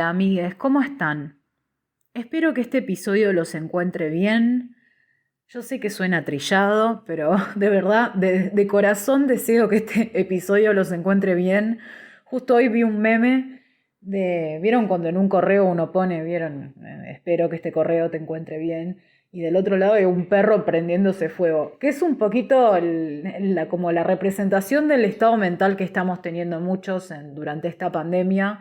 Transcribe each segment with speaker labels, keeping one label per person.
Speaker 1: Hola amigues, ¿cómo están? Espero que este episodio los encuentre bien. Yo sé que suena trillado, pero de verdad, de corazón deseo que este episodio los encuentre bien. Justo hoy vi un meme ¿vieron cuando en un correo uno pone, vieron, espero que este correo te encuentre bien? Y del otro lado hay un perro prendiéndose fuego, que es un poquito como la representación del estado mental que estamos teniendo muchos durante esta pandemia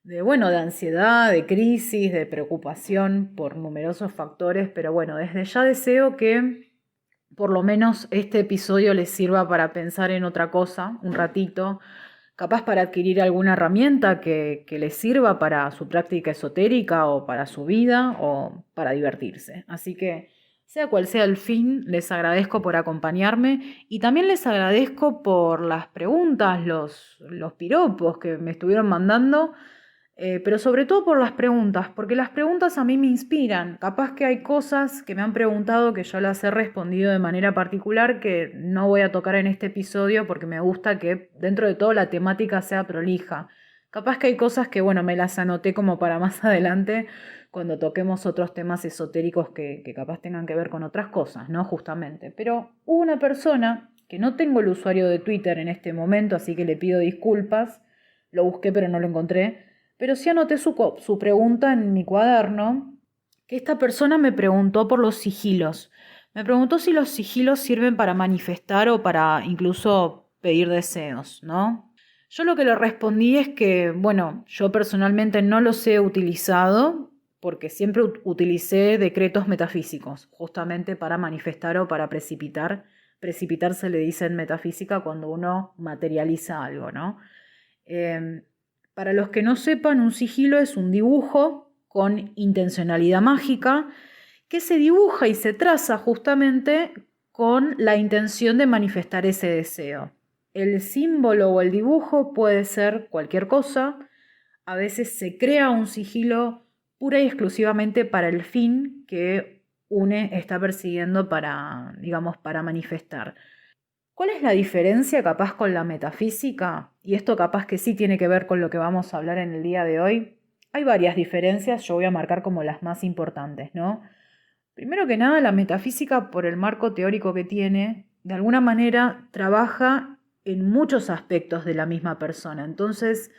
Speaker 1: de ansiedad, de crisis, de preocupación por numerosos factores, pero bueno, desde ya deseo que por lo menos este episodio les sirva para pensar en otra cosa un ratito, capaz para adquirir alguna herramienta que les sirva para su práctica esotérica o para su vida o para divertirse. Así que, sea cual sea el fin, les agradezco por acompañarme y también les agradezco por las preguntas, los piropos que me estuvieron mandando. Pero sobre todo por las preguntas, porque las preguntas a mí me inspiran. Capaz que hay cosas que me han preguntado que yo las he respondido de manera particular que no voy a tocar en este episodio porque me gusta que dentro de todo la temática sea prolija. Capaz que hay cosas que, bueno, me las anoté como para más adelante cuando toquemos otros temas esotéricos que capaz tengan que ver con otras cosas, ¿no? Justamente. Pero hubo una persona que no tengo el usuario de Twitter en este momento, así que le pido disculpas. Lo busqué pero no lo encontré, pero sí anoté su pregunta en mi cuaderno, que esta persona me preguntó por los sigilos. Me preguntó si los sigilos sirven para manifestar o para incluso pedir deseos, ¿no? Yo lo que le respondí es que, bueno, yo personalmente no los he utilizado porque siempre utilicé decretos metafísicos, justamente para manifestar o para precipitar. Precipitar se le dice en metafísica cuando uno materializa algo, ¿no? Eh, para los que no sepan, un sigilo es un dibujo con intencionalidad mágica que se dibuja y se traza justamente con la intención de manifestar ese deseo. El símbolo o el dibujo puede ser cualquier cosa. A veces se crea un sigilo pura y exclusivamente para el fin que une está persiguiendo para, digamos, para manifestar. ¿Cuál es la diferencia capaz con la metafísica? Y esto capaz que sí tiene que ver con lo que vamos a hablar en el día de hoy. Hay varias diferencias, yo voy a marcar como las más importantes, ¿no? Primero que nada, la metafísica, por el marco teórico que tiene, de alguna manera trabaja en muchos aspectos de la misma persona. Entonces,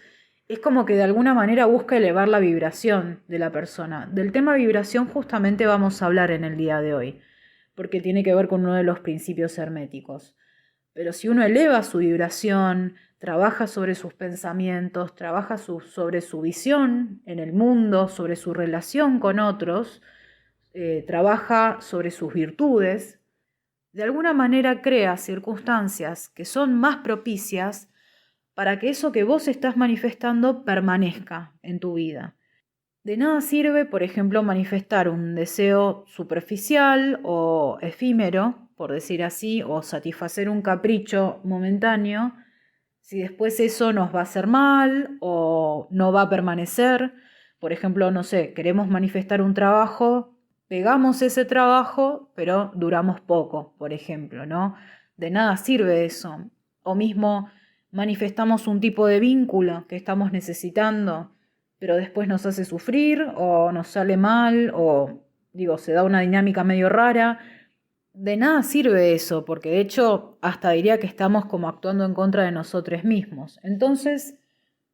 Speaker 1: es como que de alguna manera busca elevar la vibración de la persona. Del tema vibración justamente vamos a hablar en el día de hoy, porque tiene que ver con uno de los principios herméticos. Pero si uno eleva su vibración, trabaja sobre sus pensamientos, trabaja sobre su visión en el mundo, sobre su relación con otros, trabaja sobre sus virtudes, de alguna manera crea circunstancias que son más propicias para que eso que vos estás manifestando permanezca en tu vida. De nada sirve, por ejemplo, manifestar un deseo superficial o efímero, por decir así, o satisfacer un capricho momentáneo, si después eso nos va a hacer mal o no va a permanecer. Por ejemplo, no sé, queremos manifestar un trabajo, pegamos ese trabajo, pero duramos poco, por ejemplo, ¿no? De nada sirve eso. O mismo manifestamos un tipo de vínculo que estamos necesitando, pero después nos hace sufrir o nos sale mal o, digo, se da una dinámica medio rara. De nada sirve eso, porque de hecho hasta diría que estamos como actuando en contra de nosotros mismos. Entonces,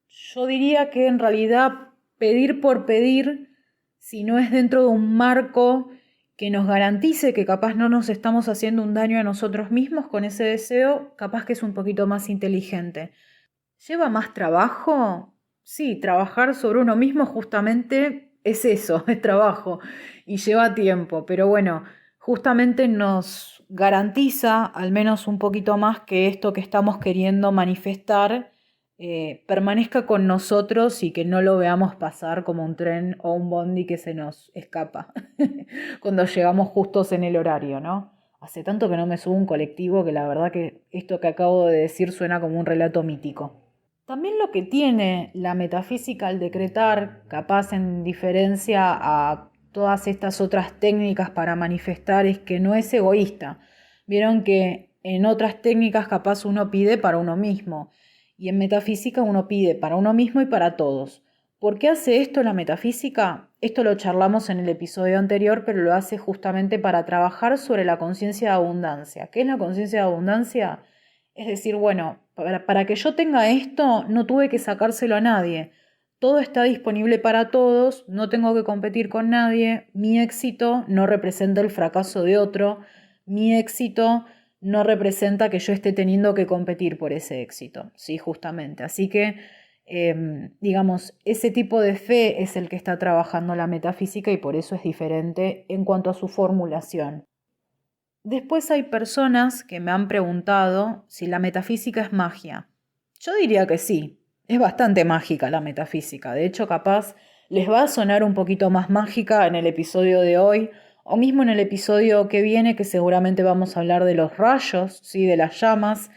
Speaker 1: yo diría que en realidad pedir por pedir, si no es dentro de un marco que nos garantice que capaz no nos estamos haciendo un daño a nosotros mismos con ese deseo, capaz que es un poquito más inteligente. ¿Lleva más trabajo? Sí, trabajar sobre uno mismo justamente es eso, es trabajo y lleva tiempo, pero bueno, justamente nos garantiza al menos un poquito más que esto que estamos queriendo manifestar permanezca con nosotros y que no lo veamos pasar como un tren o un bondi que se nos escapa cuando llegamos justos en el horario, ¿no? Hace tanto que no me subo a un colectivo que la verdad que esto que acabo de decir suena como un relato mítico. También lo que tiene la metafísica al decretar, capaz en diferencia a todas estas otras técnicas para manifestar, es que no es egoísta. Vieron que en otras técnicas capaz uno pide para uno mismo y en metafísica uno pide para uno mismo y para todos. ¿Por qué hace esto la metafísica? Esto lo charlamos en el episodio anterior, pero lo hace justamente para trabajar sobre la conciencia de abundancia. ¿Qué es la conciencia de abundancia? Es decir, bueno, para que yo tenga esto, no tuve que sacárselo a nadie. Todo está disponible para todos, no tengo que competir con nadie, mi éxito no representa el fracaso de otro, mi éxito no representa que yo esté teniendo que competir por ese éxito, sí, justamente. Así que, digamos, ese tipo de fe es el que está trabajando la metafísica y por eso es diferente en cuanto a su formulación. Después hay personas que me han preguntado si la metafísica es magia. Yo diría que sí, es bastante mágica la metafísica. De hecho, capaz les va a sonar un poquito más mágica en el episodio de hoy o mismo en el episodio que viene, que seguramente vamos a hablar de los rayos, ¿sí? De las llamas,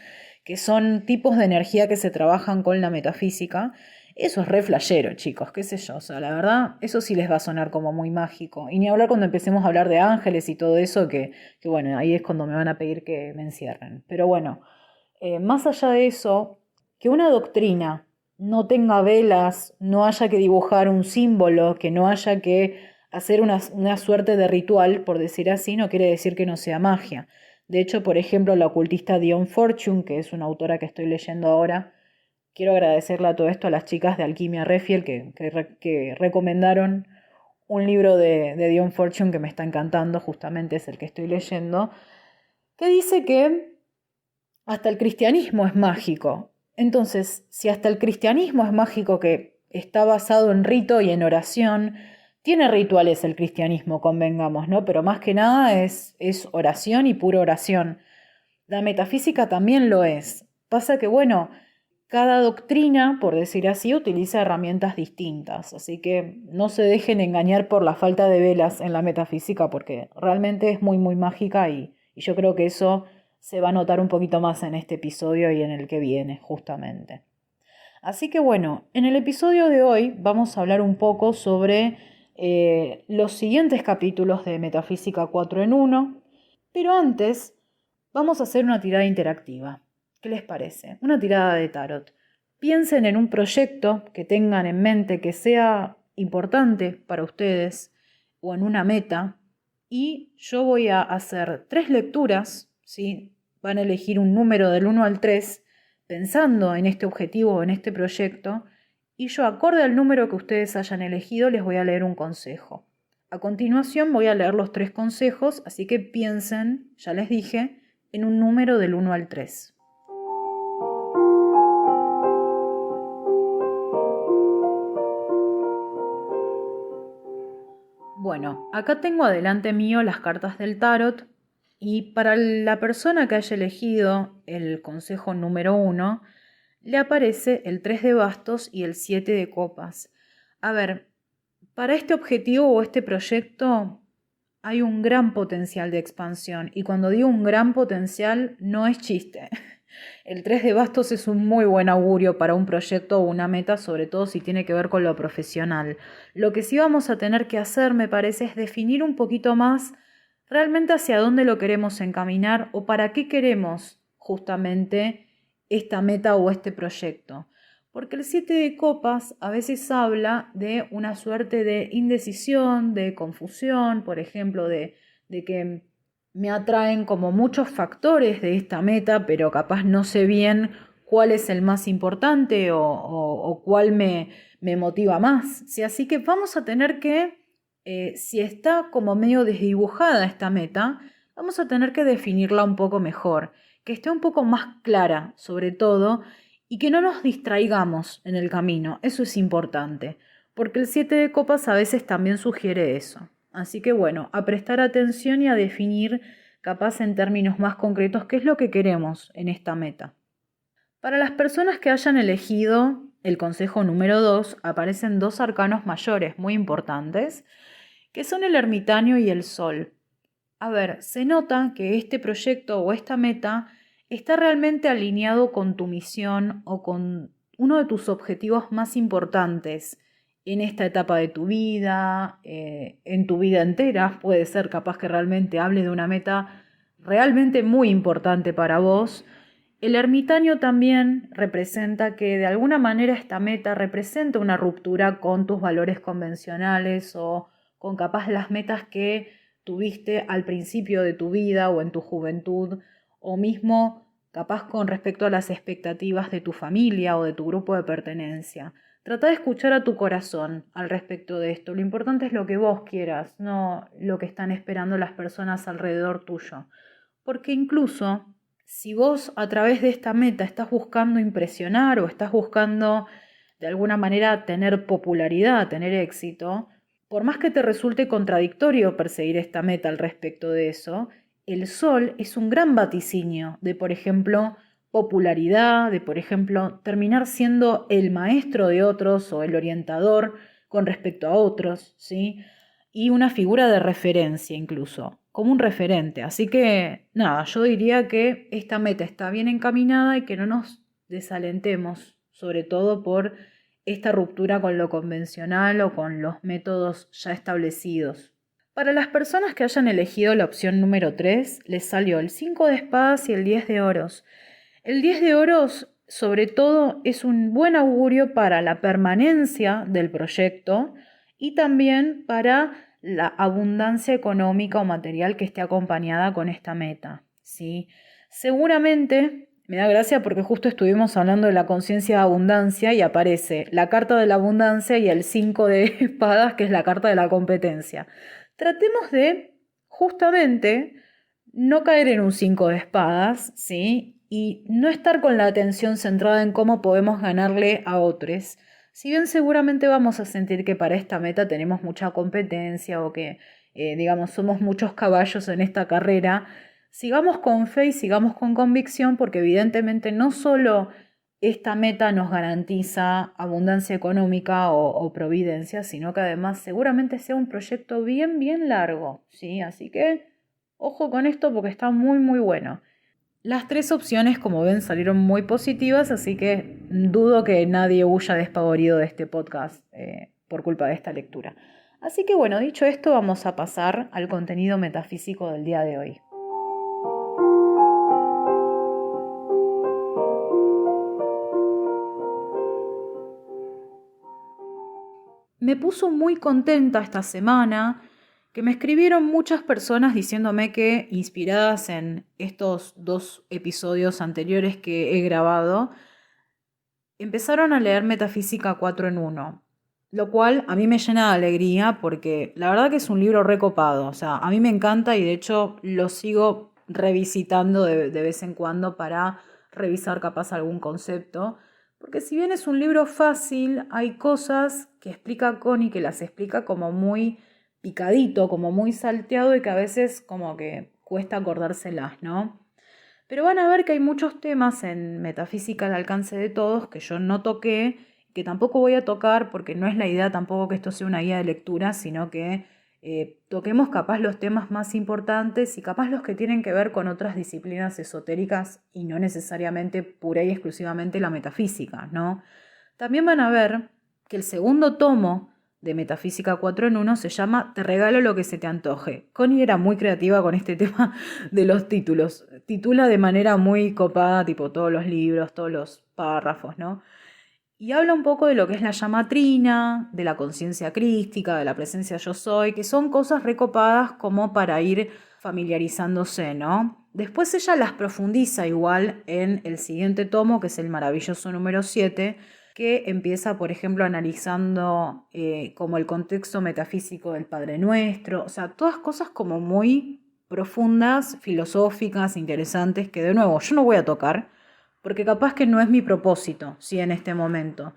Speaker 1: que son tipos de energía que se trabajan con la metafísica. Eso es re flashero, chicos, qué sé yo. O sea, la verdad, eso sí les va a sonar como muy mágico. Y ni hablar cuando empecemos a hablar de ángeles y todo eso, que bueno, ahí es cuando me van a pedir que me encierren. Pero bueno, más allá de eso, que una doctrina no tenga velas, no haya que dibujar un símbolo, que no haya que hacer una suerte de ritual, por decir así, no quiere decir que no sea magia. De hecho, por ejemplo, la ocultista Dion Fortune, que es una autora que estoy leyendo ahora, quiero agradecerle a todo esto a las chicas de Alquimia Refiel que recomendaron un libro de Dion Fortune que me está encantando, justamente es el que estoy leyendo, que dice que hasta el cristianismo es mágico. Entonces, si hasta el cristianismo es mágico, que está basado en rito y en oración, tiene rituales el cristianismo, convengamos, ¿no? Pero más que nada es oración y pura oración. La metafísica también lo es. Pasa que, bueno, cada doctrina, por decir así, utiliza herramientas distintas, así que no se dejen engañar por la falta de velas en la metafísica, porque realmente es muy, muy mágica y yo creo que eso se va a notar un poquito más en este episodio y en el que viene, justamente. Así que bueno, en el episodio de hoy vamos a hablar un poco sobre los siguientes capítulos de Metafísica 4 en 1, pero antes vamos a hacer una tirada interactiva. ¿Qué les parece? Una tirada de tarot. Piensen en un proyecto que tengan en mente que sea importante para ustedes o en una meta y yo voy a hacer 3 lecturas, ¿sí? Van a elegir un número del 1 al 3 pensando en este objetivo o en este proyecto y yo, acorde al número que ustedes hayan elegido, les voy a leer un consejo. A continuación voy a leer los 3 consejos, así que piensen, ya les dije, en un número del 1 al 3. Bueno, acá tengo adelante mío las cartas del tarot y para la persona que haya elegido el consejo número 1, le aparece el 3 de bastos y el 7 de copas. A ver, para este objetivo o este proyecto hay un gran potencial de expansión y cuando digo un gran potencial no es chiste. El 3 de bastos es un muy buen augurio para un proyecto o una meta, sobre todo si tiene que ver con lo profesional. Lo que sí vamos a tener que hacer, me parece, es definir un poquito más realmente hacia dónde lo queremos encaminar o para qué queremos justamente esta meta o este proyecto. Porque el 7 de copas a veces habla de una suerte de indecisión, de confusión, por ejemplo, de que me atraen como muchos factores de esta meta, pero capaz no sé bien cuál es el más importante o cuál me motiva más. ¿Sí? Así que vamos a tener que, si está como medio desdibujada esta meta, vamos a tener que definirla un poco mejor, que esté un poco más clara sobre todo y que no nos distraigamos en el camino. Eso es importante, porque el 7 de copas a veces también sugiere eso. Así que bueno, a prestar atención y a definir capaz en términos más concretos qué es lo que queremos en esta meta. Para las personas que hayan elegido el consejo número 2, aparecen 2 arcanos mayores muy importantes, que son el ermitaño y el sol. A ver, se nota que este proyecto o esta meta está realmente alineado con tu misión o con uno de tus objetivos más importantes en esta etapa de tu vida, en tu vida entera. Puede ser capaz que realmente hable de una meta realmente muy importante para vos El ermitaño también representa que de alguna manera esta meta representa una ruptura con tus valores convencionales o con capaz las metas que tuviste al principio de tu vida o en tu juventud, o mismo capaz con respecto a las expectativas de tu familia o de tu grupo de pertenencia. Trata de escuchar a tu corazón al respecto de esto. Lo importante es lo que vos quieras, no lo que están esperando las personas alrededor tuyo. Porque incluso si vos a través de esta meta estás buscando impresionar o estás buscando de alguna manera tener popularidad, tener éxito, por más que te resulte contradictorio perseguir esta meta al respecto de eso, el sol es un gran vaticinio de, por ejemplo, popularidad, de, por ejemplo, terminar siendo el maestro de otros o el orientador con respecto a otros, ¿sí? Y una figura de referencia incluso, como un referente. Así que, nada, yo diría que esta meta está bien encaminada y que no nos desalentemos, sobre todo por esta ruptura con lo convencional o con los métodos ya establecidos. Para las personas que hayan elegido la opción número 3, les salió el 5 de espadas y el 10 de oros. El 10 de oros, sobre todo, es un buen augurio para la permanencia del proyecto y también para la abundancia económica o material que esté acompañada con esta meta, ¿sí? Seguramente, me da gracia porque justo estuvimos hablando de la conciencia de abundancia y aparece la carta de la abundancia y el 5 de espadas, que es la carta de la competencia. Tratemos de, justamente, no caer en un 5 de espadas, ¿sí? Y no estar con la atención centrada en cómo podemos ganarle a otros. Si bien seguramente vamos a sentir que para esta meta tenemos mucha competencia o que, digamos, somos muchos caballos en esta carrera, sigamos con fe y sigamos con convicción porque evidentemente no solo esta meta nos garantiza abundancia económica o providencia, sino que además seguramente sea un proyecto bien, bien largo, ¿sí? Así que ojo con esto porque está muy, muy bueno. Las 3 opciones, como ven, salieron muy positivas, así que dudo que nadie huya despavorido de este podcast por culpa de esta lectura. Así que bueno, dicho esto, vamos a pasar al contenido metafísico del día de hoy. Me puso muy contenta esta semana que me escribieron muchas personas diciéndome que, inspiradas en estos 2 episodios anteriores que he grabado, empezaron a leer Metafísica 4 en 1, lo cual a mí me llena de alegría porque la verdad que es un libro recopado, o sea, a mí me encanta y de hecho lo sigo revisitando de vez en cuando para revisar capaz algún concepto, porque si bien es un libro fácil, hay cosas que explica Connie que las explica como muy picadito, como muy salteado y que a veces como que cuesta acordárselas, ¿no? Pero van a ver que hay muchos temas en metafísica al alcance de todos que yo no toqué, que tampoco voy a tocar porque no es la idea tampoco que esto sea una guía de lectura, sino que toquemos capaz los temas más importantes y capaz los que tienen que ver con otras disciplinas esotéricas y no necesariamente pura y exclusivamente la metafísica, ¿no? También van a ver que el segundo tomo de Metafísica 4 en 1 se llama Te regalo lo que se te antoje. Connie era muy creativa con este tema de los títulos. Titula de manera muy copada, tipo todos los libros, todos los párrafos, ¿no? Y habla un poco de lo que es la llama trina, de la conciencia crística, de la presencia yo soy, que son cosas recopadas como para ir familiarizándose, ¿no? Después ella las profundiza igual en el siguiente tomo, que es el maravilloso número 7, que empieza, por ejemplo, analizando como el contexto metafísico del Padre Nuestro, o sea, todas cosas como muy profundas, filosóficas, interesantes, que de nuevo yo no voy a tocar, porque capaz que no es mi propósito, sí, en este momento,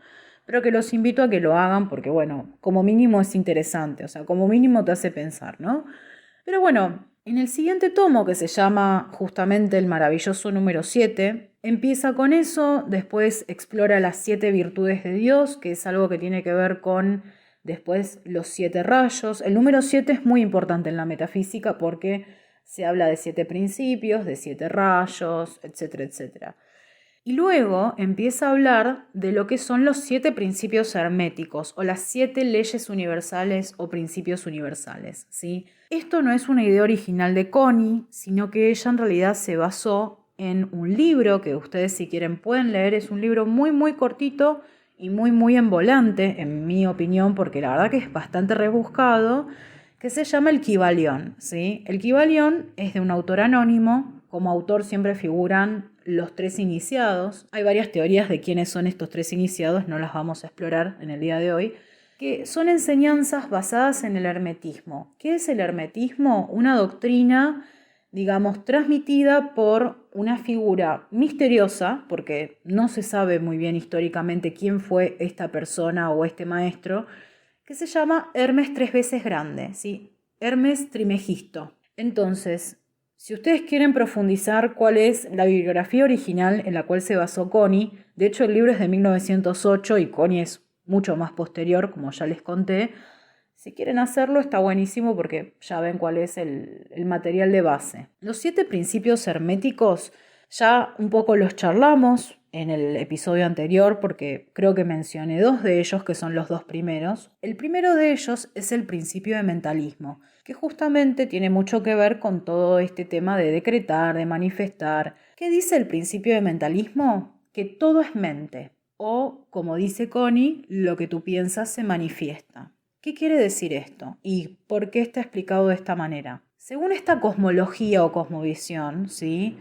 Speaker 1: pero que los invito a que lo hagan porque, bueno, como mínimo es interesante, o sea, como mínimo te hace pensar, ¿no? Pero bueno, en el siguiente tomo, que se llama justamente el maravilloso número 7, empieza con eso, después explora las 7 virtudes de Dios, que es algo que tiene que ver con después los 7 rayos. El número 7 es muy importante en la metafísica porque se habla de 7 principios, de 7 rayos, etcétera, etcétera. Y luego empieza a hablar de lo que son los 7 principios herméticos o las 7 leyes universales o principios universales, ¿sí? Esto no es una idea original de Connie, sino que ella en realidad se basó en un libro que ustedes si quieren pueden leer. Es un libro muy muy cortito y muy muy envolante, en mi opinión, porque la verdad que es bastante rebuscado, que se llama El Kybalión, ¿sí? El Kybalión es de un autor anónimo. Como autor siempre figuran los 3 iniciados. Hay varias teorías de quiénes son estos 3 iniciados, no las vamos a explorar en el día de hoy, que son enseñanzas basadas en el hermetismo. ¿Qué es el hermetismo? Una doctrina, digamos, transmitida por una figura misteriosa, porque no se sabe muy bien históricamente quién fue esta persona o este maestro, que se llama Hermes 3 veces grande, ¿sí? Hermes Trimegisto. Entonces, si ustedes quieren profundizar cuál es la bibliografía original en la cual se basó Connie, de hecho el libro es de 1908 y Connie es mucho más posterior, como ya les conté. Si quieren hacerlo está buenísimo porque ya ven cuál es el material de base. Los 7 principios herméticos ya un poco los charlamos en el episodio anterior porque creo que mencioné 2 de ellos que son los 2 primeros. El primero de ellos es el principio de mentalismo, que justamente tiene mucho que ver con todo este tema de decretar, de manifestar. ¿Qué dice el principio de mentalismo? Que todo es mente, o como dice Connie, lo que tú piensas se manifiesta. ¿Qué quiere decir esto? ¿Y por qué está explicado de esta manera? Según esta cosmología o cosmovisión, ¿sí?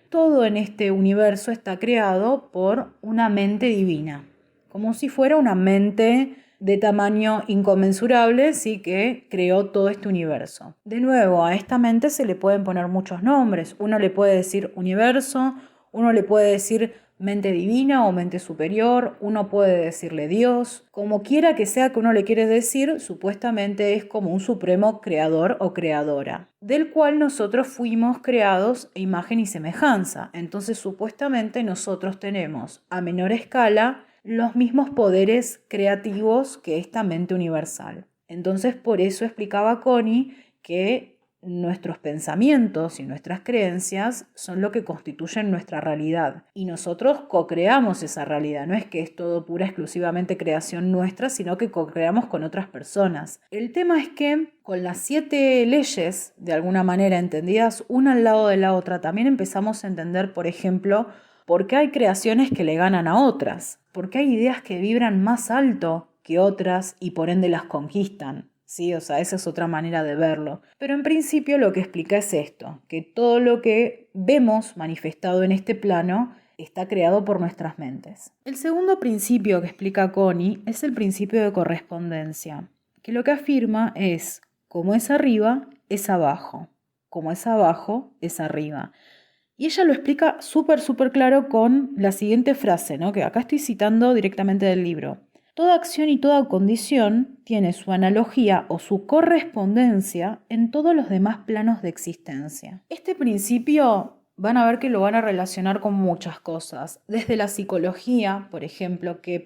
Speaker 1: Todo en este universo está creado por una mente divina, como si fuera una mente de tamaño inconmensurable, sí, que creó todo este universo. De nuevo, a esta mente se le pueden poner muchos nombres. Uno le puede decir universo, uno le puede decir mente divina o mente superior, uno puede decirle Dios, como quiera que sea que uno le quiere decir, supuestamente es como un supremo creador o creadora, del cual nosotros fuimos creados a imagen y semejanza. Entonces, supuestamente nosotros tenemos a menor escala los mismos poderes creativos que esta mente universal. Entonces, por eso explicaba Connie que nuestros pensamientos y nuestras creencias son lo que constituyen nuestra realidad. Y nosotros co-creamos esa realidad. No es que es todo pura exclusivamente creación nuestra, sino que co-creamos con otras personas. El tema es que con las 7 leyes, de alguna manera entendidas una al lado de la otra, también empezamos a entender, por ejemplo, por qué hay creaciones que le ganan a otras. Por qué hay ideas que vibran más alto que otras y por ende las conquistan. Sí, o sea, esa es otra manera de verlo. Pero en principio lo que explica es esto, que todo lo que vemos manifestado en este plano está creado por nuestras mentes. El segundo principio que explica Connie es el principio de correspondencia, que lo que afirma es, como es arriba, es abajo. Como es abajo, es arriba. Y ella lo explica súper claro con la siguiente frase, ¿no? Que acá estoy citando directamente del libro. Toda acción y toda condición tiene su analogía o su correspondencia en todos los demás planos de existencia. Este principio van a ver que lo van a relacionar con muchas cosas. Desde la psicología, por ejemplo, que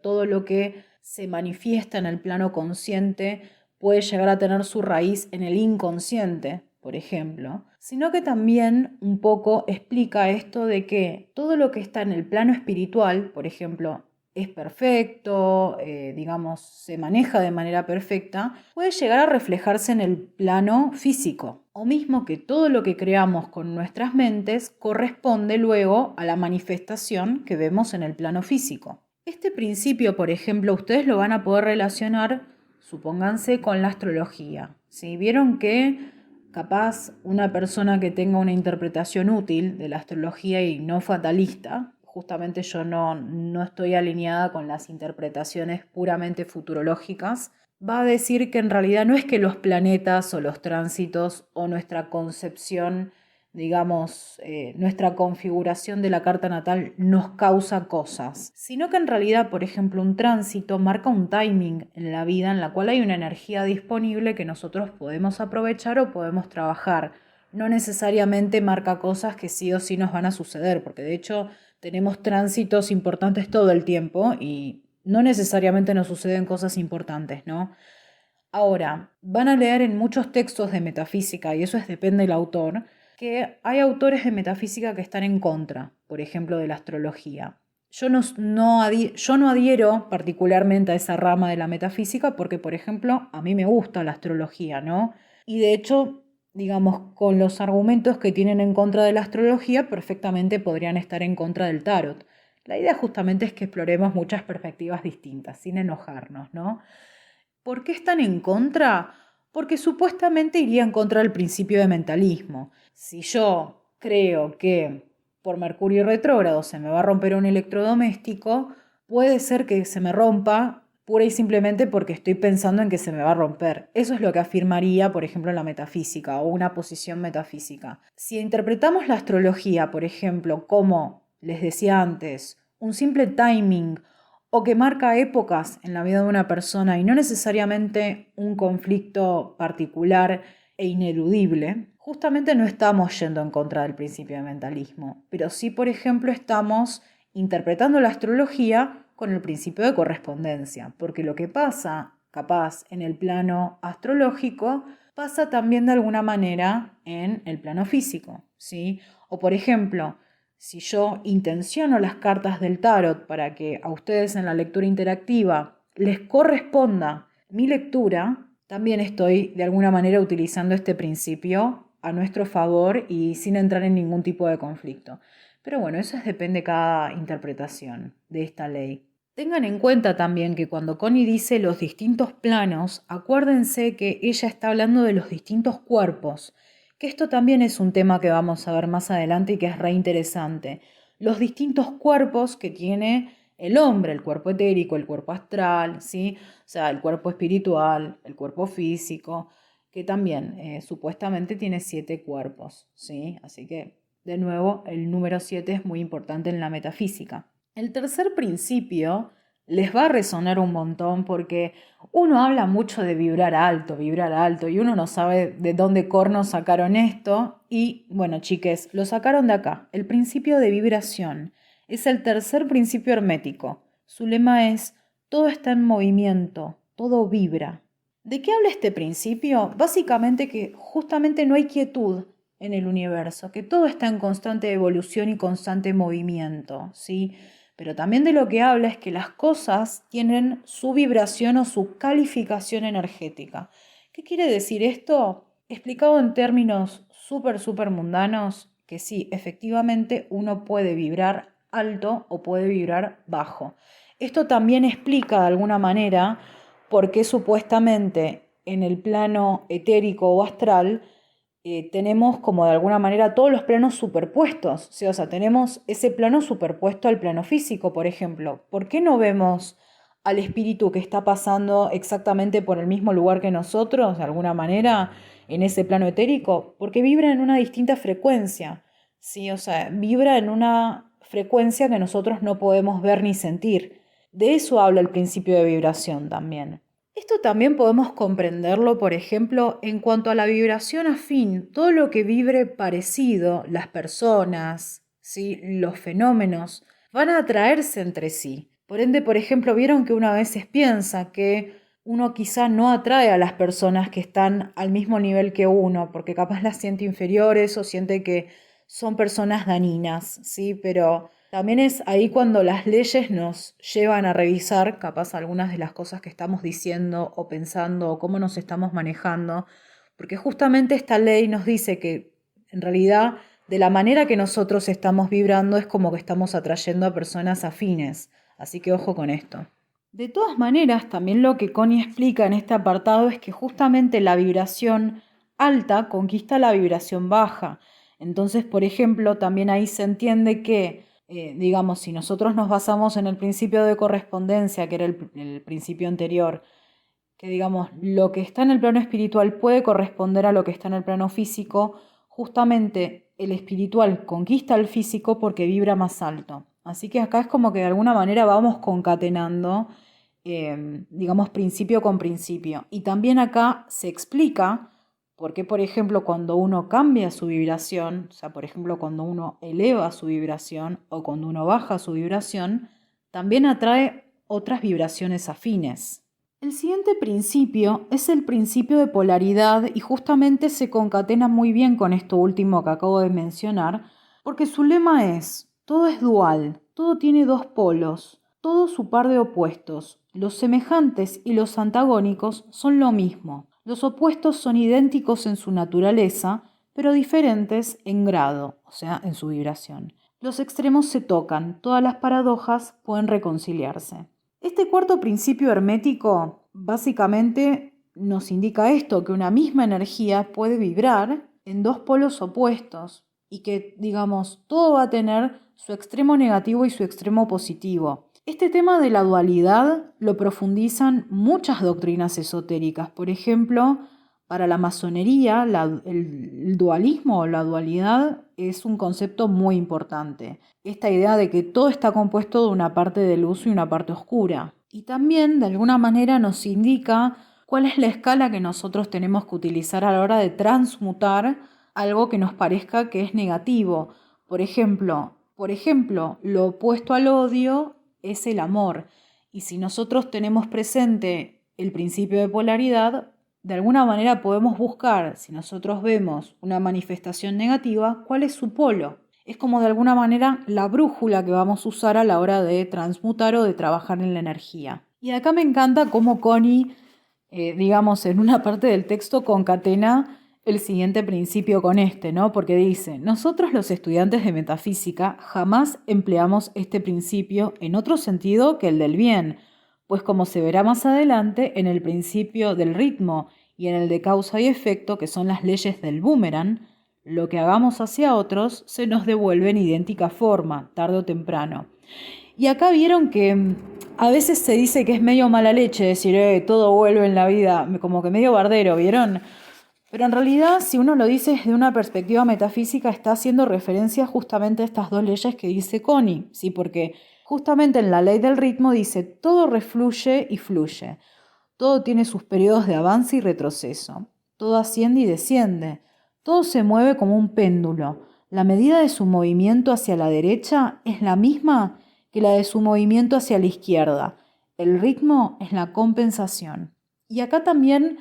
Speaker 1: todo lo que se manifiesta en el plano consciente puede llegar a tener su raíz en el inconsciente, por ejemplo, sino que también un poco explica esto de que todo lo que está en el plano espiritual, por ejemplo, es perfecto, digamos, se maneja de manera perfecta, puede llegar a reflejarse en el plano físico. O mismo que todo lo que creamos con nuestras mentes corresponde luego a la manifestación que vemos en el plano físico. Este principio, por ejemplo, ustedes lo van a poder relacionar, supónganse, con la astrología. ¿Sí? Vieron que capaz una persona que tenga una interpretación útil de la astrología y no fatalista, justamente yo no estoy alineada con las interpretaciones puramente futurológicas, va a decir que en realidad no es que los planetas o los tránsitos o nuestra concepción, digamos, nuestra configuración de la carta natal nos causa cosas, sino que en realidad, por ejemplo, un tránsito marca un timing en la vida en la cual hay una energía disponible que nosotros podemos aprovechar o podemos trabajar. No necesariamente marca cosas que sí o sí nos van a suceder, porque de hecho tenemos tránsitos importantes todo el tiempo y no necesariamente nos suceden cosas importantes, ¿no? Ahora, van a leer en muchos textos de metafísica, y eso depende del autor, que hay autores de metafísica que están en contra, por ejemplo, de la astrología. Yo no adhiero particularmente a esa rama de la metafísica porque, por ejemplo, a mí me gusta la astrología, ¿no? Y de hecho, digamos, con los argumentos que tienen en contra de la astrología, perfectamente podrían estar en contra del tarot. La idea justamente es que exploremos muchas perspectivas distintas, sin enojarnos, ¿no? ¿Por qué están en contra? Porque supuestamente iría en contra del principio de mentalismo. Si yo creo que por Mercurio retrógrado se me va a romper un electrodoméstico, puede ser que se me rompa pura y simplemente porque estoy pensando en que se me va a romper. Eso es lo que afirmaría, por ejemplo, la metafísica o una posición metafísica. Si interpretamos la astrología, por ejemplo, como les decía antes, un simple timing o que marca épocas en la vida de una persona y no necesariamente un conflicto particular e ineludible, justamente no estamos yendo en contra del principio de mentalismo, pero sí, por ejemplo, estamos interpretando la astrología con el principio de correspondencia, porque lo que pasa, capaz, en el plano astrológico, pasa también de alguna manera en el plano físico, ¿sí? O, por ejemplo, si yo intenciono las cartas del tarot para que a ustedes en la lectura interactiva les corresponda mi lectura, también estoy de alguna manera utilizando este principio a nuestro favor y sin entrar en ningún tipo de conflicto. Pero bueno, eso depende de cada interpretación de esta ley. Tengan en cuenta también que cuando Connie dice los distintos planos, acuérdense que ella está hablando de los distintos cuerpos, que esto también es un tema que vamos a ver más adelante y que es re interesante. Los distintos cuerpos que tiene el hombre, el cuerpo etérico, el cuerpo astral, ¿sí? O sea, el cuerpo espiritual, el cuerpo físico, que también supuestamente tiene 7 cuerpos, ¿sí? Así que, de nuevo, el número 7 es muy importante en la metafísica. El tercer principio les va a resonar un montón porque uno habla mucho de vibrar alto, y uno no sabe de dónde cornos sacaron esto. Y bueno, chiques, lo sacaron de acá. El principio de vibración es el tercer principio hermético. Su lema es: todo está en movimiento, todo vibra. ¿De qué habla este principio? Básicamente que justamente no hay quietud en el universo, que todo está en constante evolución y constante movimiento, ¿sí? Pero también de lo que habla es que las cosas tienen su vibración o su calificación energética. ¿Qué quiere decir esto? Explicado en términos súper mundanos, que sí, efectivamente uno puede vibrar alto o puede vibrar bajo. Esto también explica de alguna manera por qué supuestamente en el plano etérico o astral tenemos como de alguna manera todos los planos superpuestos, ¿sí? O sea, tenemos ese plano superpuesto al plano físico, por ejemplo. ¿Por qué no vemos al espíritu que está pasando exactamente por el mismo lugar que nosotros, de alguna manera, en ese plano etérico? Porque vibra en una distinta frecuencia, ¿sí? O sea, vibra en una frecuencia que nosotros no podemos ver ni sentir. De eso habla el principio de vibración también. Esto también podemos comprenderlo, por ejemplo, en cuanto a la vibración afín, todo lo que vibre parecido, las personas, ¿sí? Los fenómenos, van a atraerse entre sí. Por ende, por ejemplo, vieron que uno a veces piensa que uno quizá no atrae a las personas que están al mismo nivel que uno, porque capaz las siente inferiores o siente que son personas dañinas, ¿sí? Pero también es ahí cuando las leyes nos llevan a revisar capaz algunas de las cosas que estamos diciendo o pensando o cómo nos estamos manejando, porque justamente esta ley nos dice que en realidad de la manera que nosotros estamos vibrando es como que estamos atrayendo a personas afines, así que ojo con esto. De todas maneras, también lo que Connie explica en este apartado es que justamente la vibración alta conquista la vibración baja. Entonces, por ejemplo, también ahí se entiende que digamos, si nosotros nos basamos en el principio de correspondencia, que era el principio anterior, que digamos, lo que está en el plano espiritual puede corresponder a lo que está en el plano físico, justamente el espiritual conquista al físico porque vibra más alto. Así que acá es como que de alguna manera vamos concatenando, digamos, principio con principio. Y también acá se explica por qué, por ejemplo, cuando uno cambia su vibración, o sea, por ejemplo, cuando uno eleva su vibración o cuando uno baja su vibración, también atrae otras vibraciones afines. El siguiente principio es el principio de polaridad y justamente se concatena muy bien con esto último que acabo de mencionar, porque su lema es: todo es dual, todo tiene dos polos, todo su par de opuestos, los semejantes y los antagónicos son lo mismo. Los opuestos son idénticos en su naturaleza, pero diferentes en grado, o sea, en su vibración. Los extremos se tocan, todas las paradojas pueden reconciliarse. Este cuarto principio hermético básicamente nos indica esto, que una misma energía puede vibrar en dos polos opuestos y que, digamos, todo va a tener su extremo negativo y su extremo positivo. Este tema de la dualidad lo profundizan muchas doctrinas esotéricas. Por ejemplo, para la masonería, el dualismo o la dualidad es un concepto muy importante. Esta idea de que todo está compuesto de una parte de luz y una parte oscura. Y también, de alguna manera, nos indica cuál es la escala que nosotros tenemos que utilizar a la hora de transmutar algo que nos parezca que es negativo. Por ejemplo, lo opuesto al odio es el amor. Y si nosotros tenemos presente el principio de polaridad, de alguna manera podemos buscar, si nosotros vemos una manifestación negativa, cuál es su polo. Es como de alguna manera la brújula que vamos a usar a la hora de transmutar o de trabajar en la energía. Y acá me encanta cómo Connie, digamos, en una parte del texto concatena el siguiente principio con este, ¿no? Porque dice, nosotros los estudiantes de metafísica jamás empleamos este principio en otro sentido que el del bien, pues como se verá más adelante, en el principio del ritmo y en el de causa y efecto, que son las leyes del boomerang, lo que hagamos hacia otros se nos devuelve en idéntica forma, tarde o temprano. Y acá vieron que a veces se dice que es medio mala leche decir, todo vuelve en la vida, como que medio bardero, ¿vieron? Pero en realidad, si uno lo dice desde una perspectiva metafísica, está haciendo referencia justamente a estas dos leyes que dice Connie, ¿sí? Porque justamente en la ley del ritmo dice, todo refluye y fluye, todo tiene sus periodos de avance y retroceso, todo asciende y desciende, todo se mueve como un péndulo. La medida de su movimiento hacia la derecha es la misma que la de su movimiento hacia la izquierda. El ritmo es la compensación. Y acá también,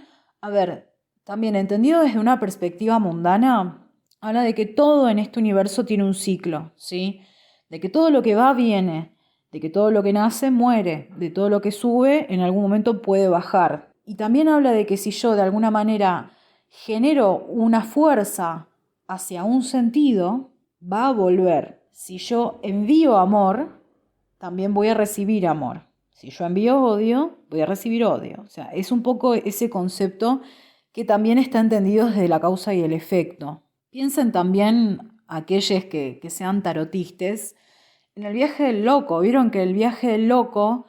Speaker 1: también entendido desde una perspectiva mundana, habla de que todo en este universo tiene un ciclo, ¿sí? De que todo lo que va viene, de que todo lo que nace muere, de todo lo que sube en algún momento puede bajar. Y también habla de que si yo de alguna manera genero una fuerza hacia un sentido, va a volver. Si yo envío amor, también voy a recibir amor. Si yo envío odio, voy a recibir odio. O sea, es un poco ese concepto que también está entendido desde la causa y el efecto. Piensen también aquellos que sean tarotistas en el viaje del loco. Vieron que el viaje del loco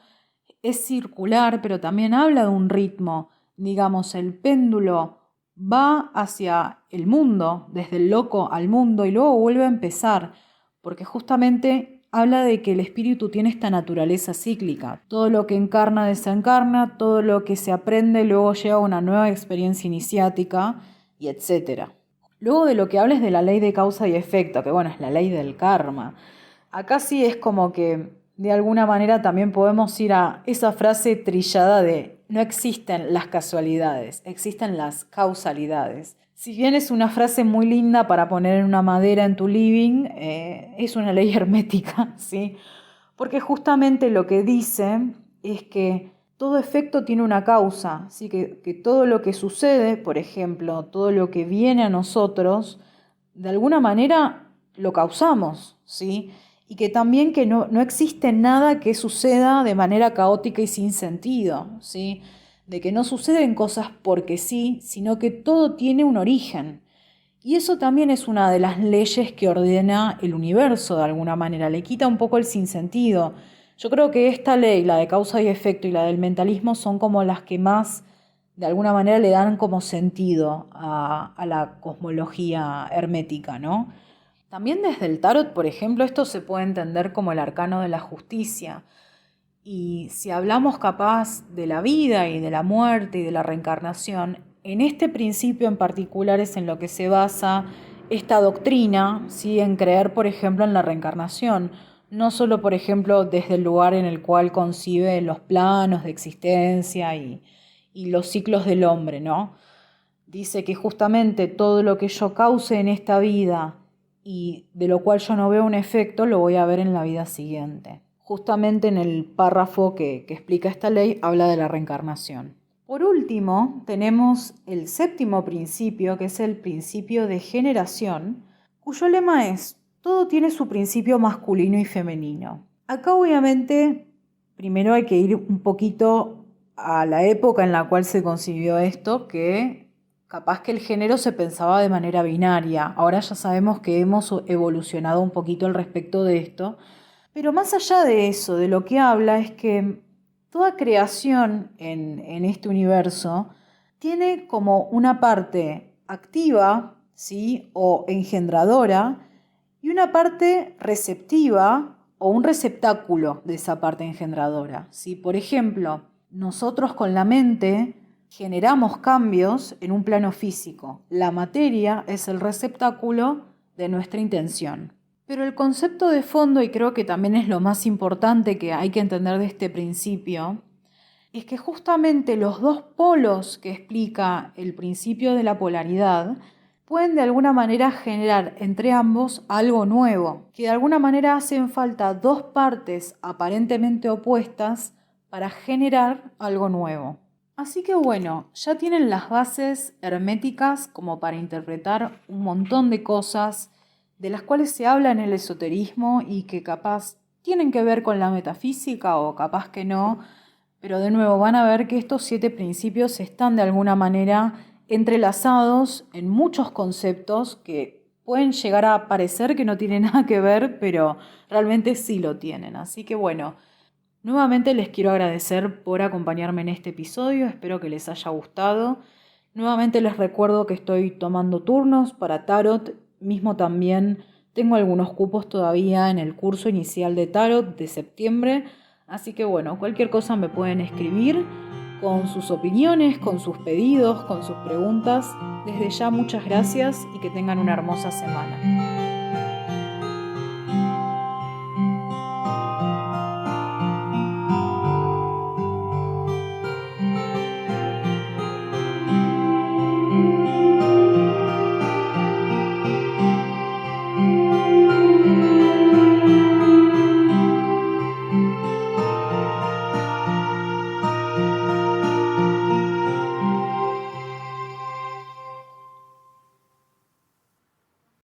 Speaker 1: es circular, pero también habla de un ritmo. Digamos, el péndulo va hacia el mundo, desde el loco al mundo, y luego vuelve a empezar, porque justamente habla de que el espíritu tiene esta naturaleza cíclica. Todo lo que encarna desencarna, todo lo que se aprende luego lleva a una nueva experiencia iniciática, y etc. Luego de lo que habla es de la ley de causa y efecto, que bueno, es la ley del karma. Acá sí es como que de alguna manera también podemos ir a esa frase trillada de no existen las casualidades, existen las causalidades. Si bien es una frase muy linda para poner en una madera en tu living, es una ley hermética, ¿sí? Porque justamente lo que dice es que todo efecto tiene una causa, ¿sí? Que todo lo que sucede, por ejemplo, todo lo que viene a nosotros, de alguna manera lo causamos, ¿sí? Y que también que no existe nada que suceda de manera caótica y sin sentido, ¿sí? De que no suceden cosas porque sí, sino que todo tiene un origen. Y eso también es una de las leyes que ordena el universo de alguna manera, le quita un poco el sinsentido. Yo creo que esta ley, la de causa y efecto y la del mentalismo, son como las que más de alguna manera le dan como sentido a la cosmología hermética, ¿no? También desde el tarot, por ejemplo, esto se puede entender como el arcano de la justicia. Y si hablamos capaz de la vida y de la muerte y de la reencarnación, en este principio en particular es en lo que se basa esta doctrina, ¿sí? En creer, por ejemplo, en la reencarnación. No solo, por ejemplo, desde el lugar en el cual concibe los planos de existencia y los ciclos del hombre, ¿no? Dice que justamente todo lo que yo cause en esta vida y de lo cual yo no veo un efecto, lo voy a ver en la vida siguiente. Justamente en el párrafo que explica esta ley habla de la reencarnación. Por último, tenemos el séptimo principio, que es el principio de generación, cuyo lema es: todo tiene su principio masculino y femenino. Acá obviamente primero hay que ir un poquito a la época en la cual se concibió esto, que capaz que el género se pensaba de manera binaria. Ahora ya sabemos que hemos evolucionado un poquito al respecto de esto. Pero más allá de eso, de lo que habla es que toda creación en este universo tiene como una parte activa, ¿sí? O engendradora, y una parte receptiva o un receptáculo de esa parte engendradora, ¿sí? Por ejemplo, nosotros con la mente generamos cambios en un plano físico. La materia es el receptáculo de nuestra intención. Pero el concepto de fondo, y creo que también es lo más importante que hay que entender de este principio, es que justamente los dos polos que explica el principio de la polaridad pueden de alguna manera generar entre ambos algo nuevo, que de alguna manera hacen falta dos partes aparentemente opuestas para generar algo nuevo. Así que bueno, ya tienen las bases herméticas como para interpretar un montón de cosas de las cuales se habla en el esoterismo y que capaz tienen que ver con la metafísica o capaz que no, pero de nuevo van a ver que estos 7 principios están de alguna manera entrelazados en muchos conceptos que pueden llegar a parecer que no tienen nada que ver, pero realmente sí lo tienen. Así que bueno, nuevamente les quiero agradecer por acompañarme en este episodio, espero que les haya gustado. Nuevamente les recuerdo que estoy tomando turnos para tarot, mismo también tengo algunos cupos todavía en el curso inicial de tarot de septiembre, así que bueno, cualquier cosa me pueden escribir con sus opiniones, con sus pedidos, con sus preguntas. Desde ya muchas gracias y que tengan una hermosa semana.